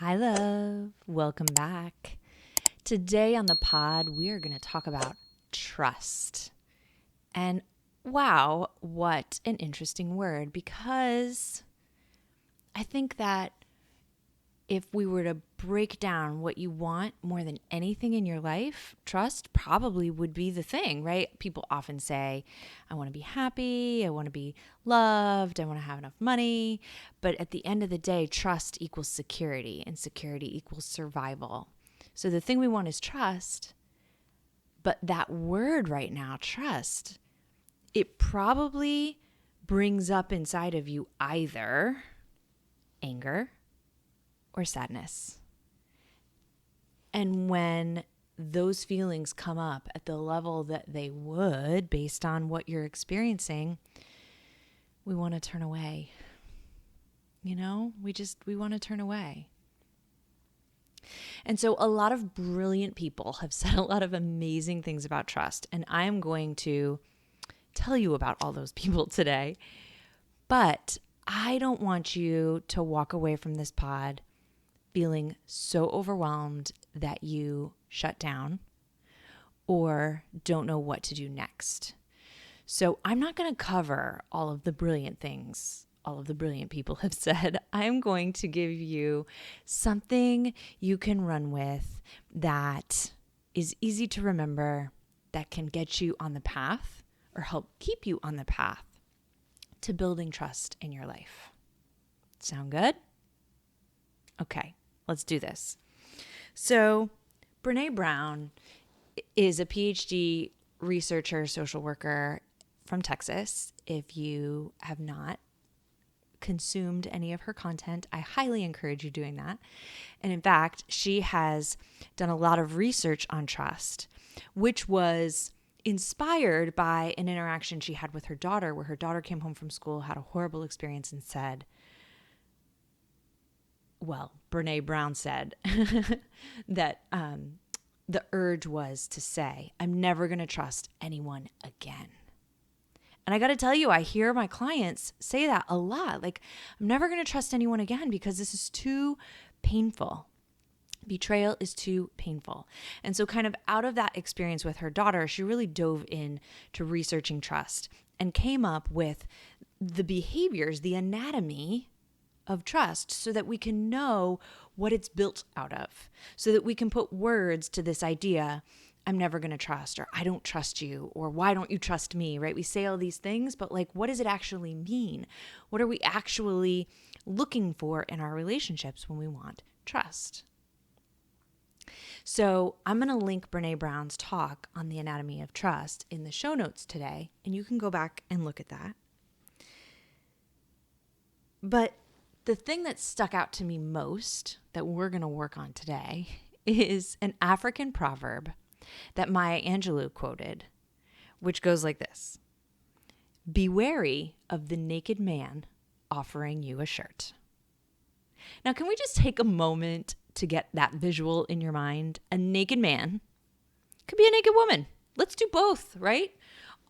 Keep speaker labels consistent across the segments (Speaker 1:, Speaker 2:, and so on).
Speaker 1: Hi, love. Welcome back. Today on the pod, we are going to talk about trust. And wow, what an interesting word, because I think that if we were to break down what you want more than anything in your life, trust probably would be the thing, right? People often say, I want to be happy, I want to be loved, I want to have enough money. But at the end of the day, trust equals security, and security equals survival. So the thing we want is trust. But that word right now, trust, it probably brings up inside of you either anger or sadness. And when those feelings come up at the level that they would based on what you're experiencing, we want to turn away. We want to turn away. And so a lot of brilliant people have said a lot of amazing things about trust. And I'm going to tell you about all those people today. But I don't want you to walk away from this pod feeling so overwhelmed that you shut down or don't know what to do next. So I'm not going to cover all of the brilliant things all of the brilliant people have said. I'm going to give you something you can run with that is easy to remember, that can get you on the path or help keep you on the path to building trust in your life. Sound good? Okay, let's do this. So Brene Brown is a PhD researcher, social worker from Texas. If you have not consumed any of her content, I highly encourage you doing that. And in fact, she has done a lot of research on trust, which was inspired by an interaction she had with her daughter, where her daughter came home from school, had a horrible experience, and said, well, Brene Brown said that the urge was to say, I'm never going to trust anyone again. And I got to tell you, I hear my clients say that a lot. Like, I'm never going to trust anyone again because this is too painful. Betrayal is too painful. And so kind of out of that experience with her daughter, she really dove in to researching trust and came up with the behaviors, the anatomy of trust, so that we can know what it's built out of, so that we can put words to this idea, I'm never going to trust, or I don't trust you, or why don't you trust me, right? We say all these things, but like, what does it actually mean? What are we actually looking for in our relationships when we want trust? So I'm going to link Brene Brown's talk on the anatomy of trust in the show notes today, and you can go back and look at that. But the thing that stuck out to me most that we're going to work on today is an African proverb that Maya Angelou quoted, which goes like this: be wary of the naked man offering you a shirt. Now, can we just take a moment to get that visual in your mind? A naked man could be a naked woman. Let's do both, right?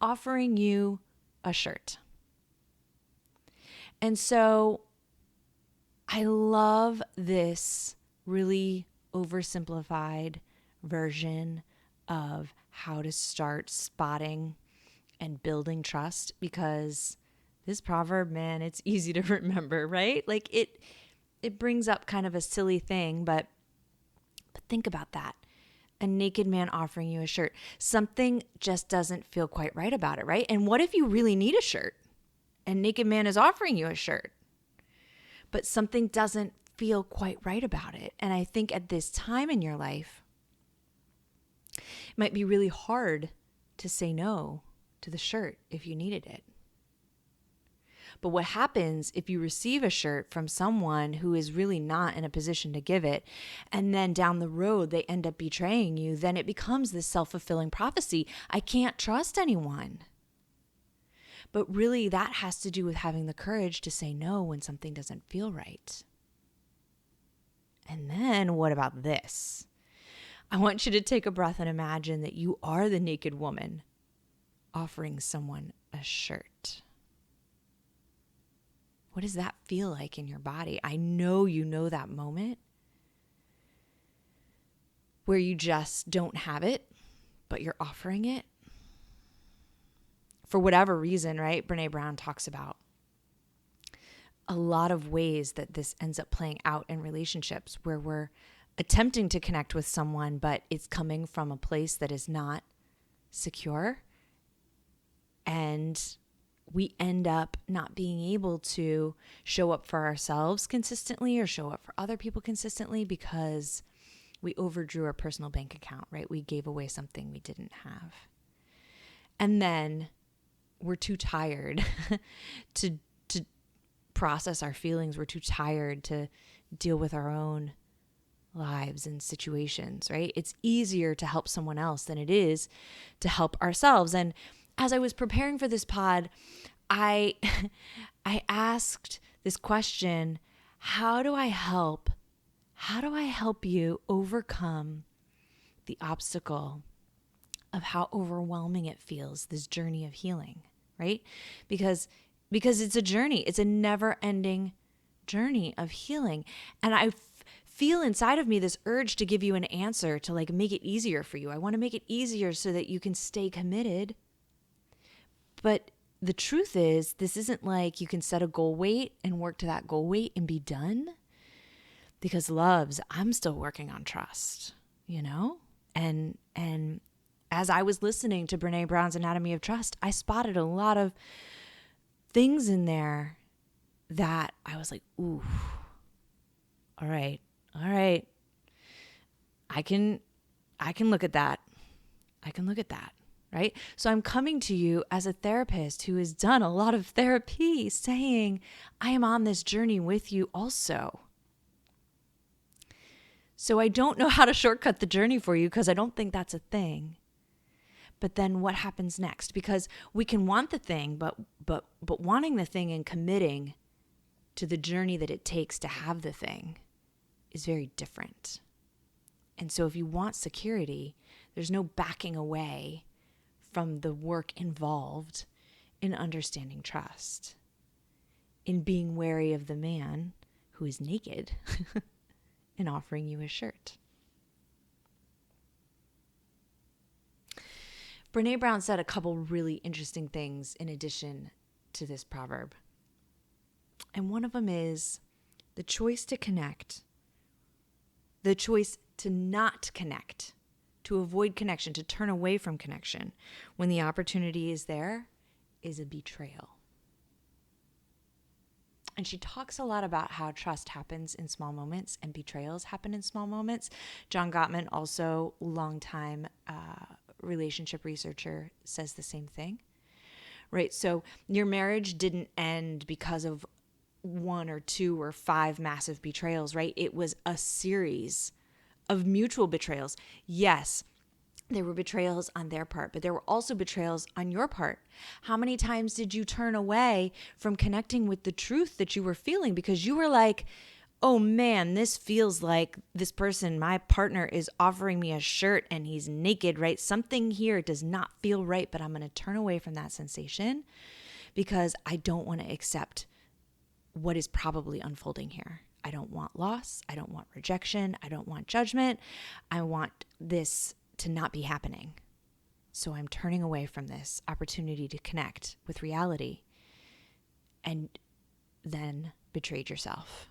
Speaker 1: Offering you a shirt. And so I love this really oversimplified version of how to start spotting and building trust, because this proverb, man, it's easy to remember, right? Like it brings up kind of a silly thing, but think about that. A naked man offering you a shirt. Something just doesn't feel quite right about it, right? And what if you really need a shirt and naked man is offering you a shirt, but something doesn't feel quite right about it? And I think at this time in your life, it might be really hard to say no to the shirt if you needed it. But what happens if you receive a shirt from someone who is really not in a position to give it, and then down the road they end up betraying you? Then it becomes this self-fulfilling prophecy. I can't trust anyone. But really, that has to do with having the courage to say no when something doesn't feel right. And then what about this? I want you to take a breath and imagine that you are the naked woman offering someone a shirt. What does that feel like in your body? I know you know that moment. where you just don't have it, but you're offering it for whatever reason, right? Brene Brown talks about a lot of ways that this ends up playing out in relationships where we're attempting to connect with someone, but it's coming from a place that is not secure. And we end up not being able to show up for ourselves consistently or show up for other people consistently because we overdrew our personal bank account, right? We gave away something we didn't have. And then we're too tired to process our feelings. We're too tired to deal with our own lives and situations, right? It's easier to help someone else than it is to help ourselves. And as I was preparing for this pod, I asked this question, how do I help you overcome the obstacle of how overwhelming it feels, this journey of healing, right? Because it's a journey. It's a never-ending journey of healing. And I feel inside of me this urge to give you an answer to like make it easier for you. I want to make it easier so that you can stay committed. But the truth is, this isn't like you can set a goal weight and work to that goal weight and be done. Because I'm still working on trust, you know? And as I was listening to Brene Brown's Anatomy of Trust, I spotted a lot of things in there that I was like, ooh, all right. I can look at that. Right? So I'm coming to you as a therapist who has done a lot of therapy saying, I am on this journey with you also. So I don't know how to shortcut the journey for you because I don't think that's a thing. But then what happens next? Because we can want the thing, but wanting the thing and committing to the journey that it takes to have the thing is very different. And so if you want security, there's no backing away from the work involved in understanding trust, in being wary of the man who is naked and offering you a shirt. Brene Brown said a couple really interesting things in addition to this proverb. And one of them is the choice to connect, the choice to not connect, to avoid connection, to turn away from connection when the opportunity is there, is a betrayal. And she talks a lot about how trust happens in small moments and betrayals happen in small moments. John Gottman, also longtime relationship researcher, says the same thing, right? So your marriage didn't end because of 1 or 2 or 5 massive betrayals, right? It was a series of mutual betrayals. Yes, there were betrayals on their part, but there were also betrayals on your part. How many times did you turn away from connecting with the truth that you were feeling because you were like, oh man, this feels like this person, my partner, is offering me a shirt and he's naked, right? Something here does not feel right, but I'm going to turn away from that sensation because I don't want to accept what is probably unfolding here. I don't want loss. I don't want rejection. I don't want judgment. I want this to not be happening. So I'm turning away from this opportunity to connect with reality, and then betrayed yourself.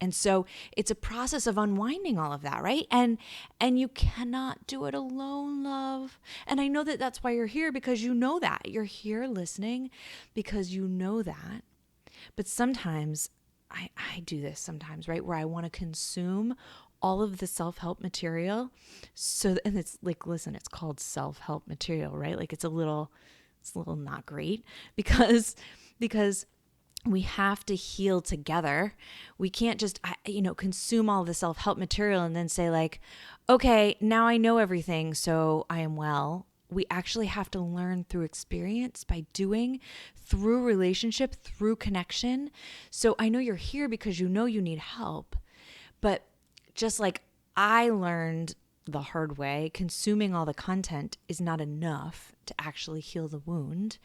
Speaker 1: And so it's a process of unwinding all of that, right? And you cannot do it alone, love. And I know that that's why you're here, because you know that. You're here listening because you know that. But sometimes I do this sometimes, right? Where I want to consume all of the self-help material. And it's like, listen, it's called self-help material, right? Like it's a little not great because we have to heal together. We can't just, consume all the self-help material and then say like, okay, now I know everything, so I am well. We actually have to learn through experience, by doing, through relationship, through connection. So I know you're here because you know you need help. But just like I learned the hard way, consuming all the content is not enough to actually heal the wound.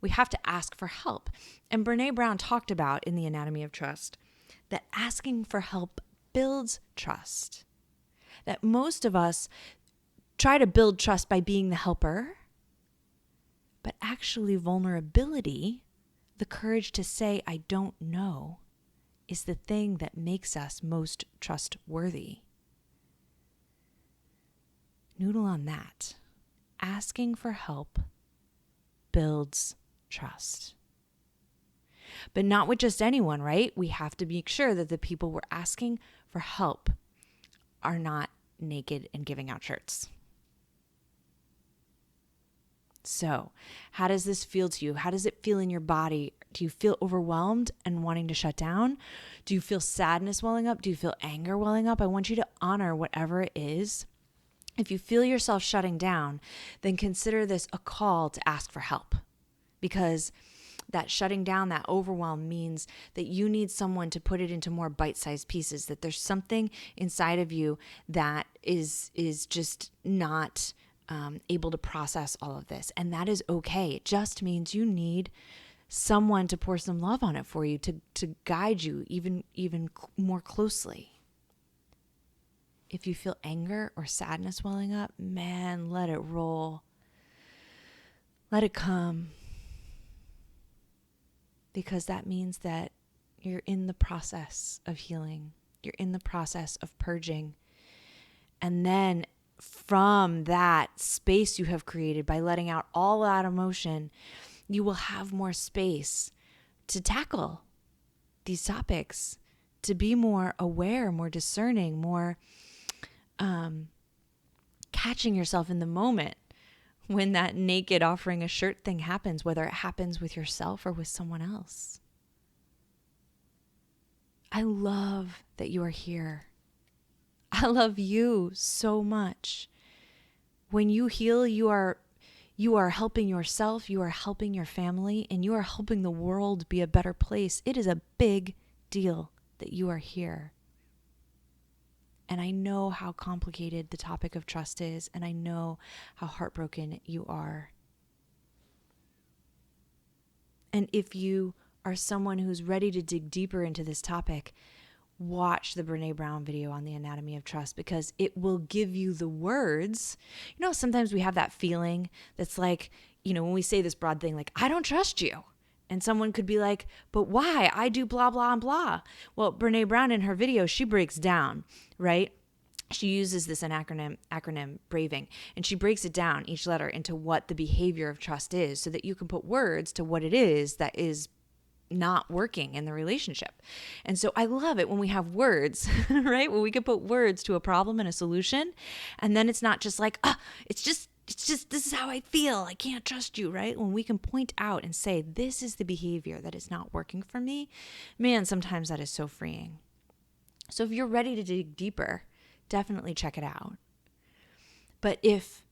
Speaker 1: We have to ask for help. And Brene Brown talked about in The Anatomy of Trust that asking for help builds trust. that most of us try to build trust by being the helper, but actually vulnerability, the courage to say, I don't know, is the thing that makes us most trustworthy. Noodle on that. Asking for help builds trust. But not with just anyone, right? We have to make sure that the people we're asking for help are not naked and giving out shirts. So, how does this feel to you? How does it feel in your body? Do you feel overwhelmed and wanting to shut down? Do you feel sadness welling up? Do you feel anger welling up? I want you to honor whatever it is. If you feel yourself shutting down, then consider this a call to ask for help, because that shutting down, that overwhelm means that you need someone to put it into more bite-sized pieces, that there's something inside of you that is just not able to process all of this. And that is okay. It just means you need someone to pour some love on it for you, to guide you even more closely. If you feel anger or sadness welling up, man, let it roll. Let it come. Because that means that you're in the process of healing. You're in the process of purging. And then from that space you have created by letting out all that emotion, you will have more space to tackle these topics, to be more aware, more discerning, more catching yourself in the moment when that naked offering a shirt thing happens, whether it happens with yourself or with someone else. I love that you are here. I love you so much. When you heal, you are helping yourself, you are helping your family, and you are helping the world be a better place. It is a big deal that you are here. And I know how complicated the topic of trust is, and I know how heartbroken you are. And if you are someone who's ready to dig deeper into this topic, watch the Brene Brown video on the anatomy of trust, because it will give you the words. You know, sometimes we have that feeling that's like, when we say this broad thing, like, I don't trust you. And someone could be like, but why? I do blah, blah, and blah. Well, Brene Brown in her video, she breaks down, right? She uses this acronym BRAVING, and she breaks it down, each letter, into what the behavior of trust is, so that you can put words to what it is that is not working in the relationship. And so I love it when we have words, right? When we can put words to a problem and a solution. And then it's not just like, it's just, this is how I feel. I can't trust you, right? When we can point out and say, this is the behavior that is not working for me, man, sometimes that is so freeing. So if you're ready to dig deeper, definitely check it out. But if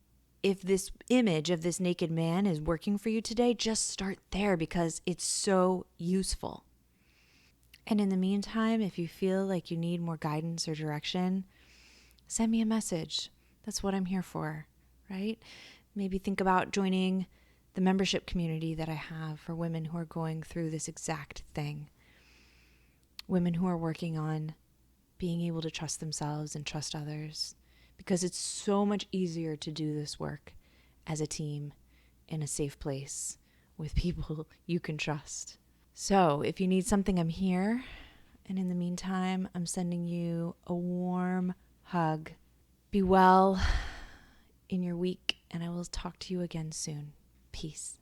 Speaker 1: this image of this naked man is working for you today, just start there, because it's so useful. And in the meantime, if you feel like you need more guidance or direction, send me a message. That's what I'm here for, right? Maybe think about joining the membership community that I have for women who are going through this exact thing. Women who are working on being able to trust themselves and trust others. Because it's so much easier to do this work as a team in a safe place with people you can trust. So if you need something, I'm here. And in the meantime, I'm sending you a warm hug. Be well in your week, and I will talk to you again soon. Peace.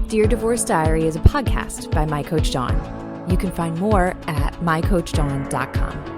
Speaker 1: Dear Divorce Diary is a podcast by My Coach Dawn. You can find more at mycoachdawn.com.